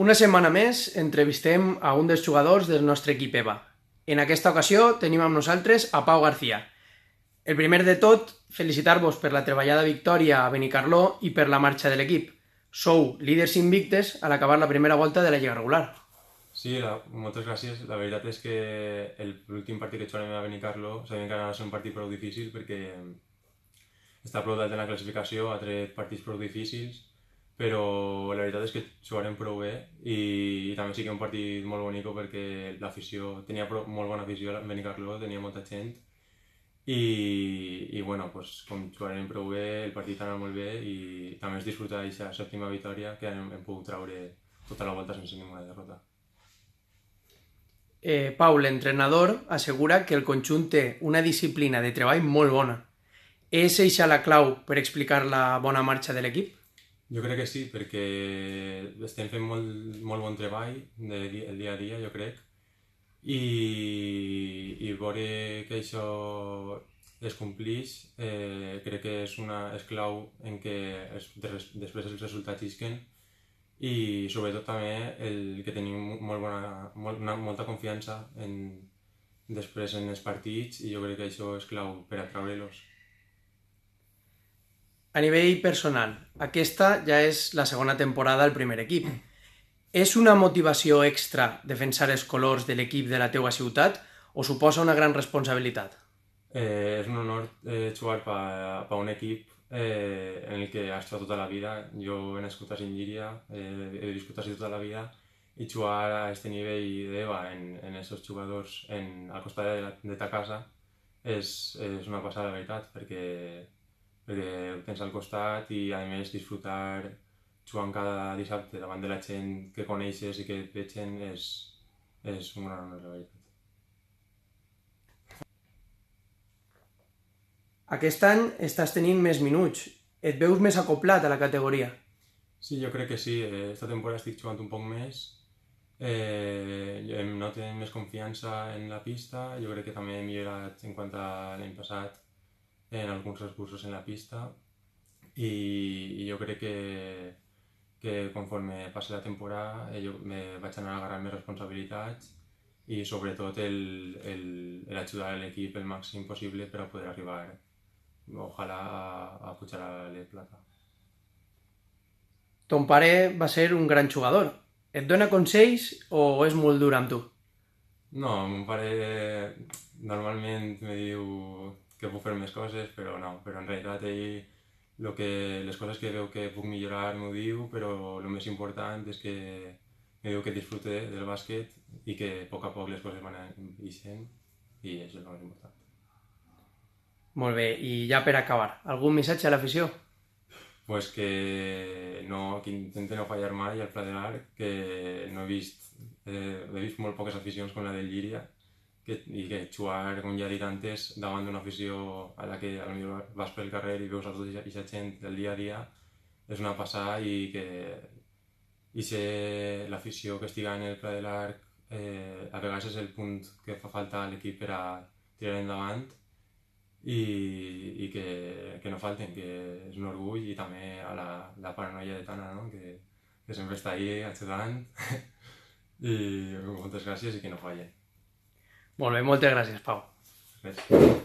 Una setmana més entrevistem a un dels jugadors del nostre equip EVA. En aquesta ocasió tenim amb nosaltres a Pau García. El primer de tot, felicitar-vos per la treballada victòria a Benicarló i per la marxa de l'equip. Sou líders invictes a l'acabar la primera volta de la Lliga regular. Sí, moltes gràcies. La veritat és que l'últim partit que jugarem a Benicarló sabíem que anava a ser un partit prou difícil perquè està prou dalt en la classificació, ha tret partits prou difícils, però la veritat és que jugarem prou bé i també sí que un partit molt bonic perquè l'afició tenia molt bona afició a Benicarló, tenia molta gent i bueno, pues, com jugarem prou bé, el partit ha anat molt bé i també es disfruta d'aquesta sèptima victòria que hem pogut treure tota la volta sense ninguna derrota. Pau, l'entrenador, assegura que el conjunt té una disciplina de treball molt bona. És eixa la clau per explicar la bona marxa de l'equip? Jo crec que sí, perquè estem fent molt bon treball el dia a dia, jo crec, i veure que això es complix crec que és clau en què després els resultats isquen i sobretot també que tenim molta confiança després en els partits i jo crec que això és clau per atraure-los. A nivell personal, aquesta ja és la segona temporada al primer equip. És una motivació extra defensar els colors de l'equip de la teua ciutat o suposa una gran responsabilitat? És un honor jugar per un equip en el que he estat tota la vida. Jo he nascut a Singíria, he viscut així tota la vida i jugar a aquest nivell d'EVA en aquests jugadors al costat de ta casa és una passada, la veritat, perquè ho tens al costat i a més disfrutar jugant cada dissabte davant de la gent que coneixes i que et vegen és un gran honor, la veritat. Aquest any estàs tenint més minuts. Et veus més acoplat a la categoria? Sí, jo crec que sí. Esta temporada estic jugant un poc més. Em noto més confiança en la pista. Jo crec que també he millorat en quant a l'any passat en alguns recursos en la pista i jo crec que conforme passi la temporada jo me vaig anar agarrant més responsabilitats i sobretot l'ajudar a l'equip el màxim possible per a poder arribar ojalà a pujar a la plata. Ton pare va ser un gran jugador. Et dona consells o és molt dur amb tu? No, mon pare normalment me diu que puc fer més coses, però no, però en realitat ell les coses que veu que puc millorar m'ho diu, però el més important és que me diu que disfrute del bàsquet i que a poc les coses van eixint i això és el més important. Molt bé, i ja per acabar, algun missatge a l'afició? Pues que intente no fallar mai al Pla de l'Arc, que no he vist molt poques aficions com la del Llíria i que jugar, com ja he dit antes, davant d'una afició a la que potser vas pel carrer i veus a tota aquesta gent del dia a dia és una passada i ser l'afició que estiga en el Pla de l'Arc a vegades és el punt que fa falta a l'equip per a tirar endavant i que no falten, que és un orgull i també a la paranoia de Tana, no? que sempre està ahí ajudant i moltes gràcies i que no fallen. Molt bé, moltes gràcies, Pau. Res.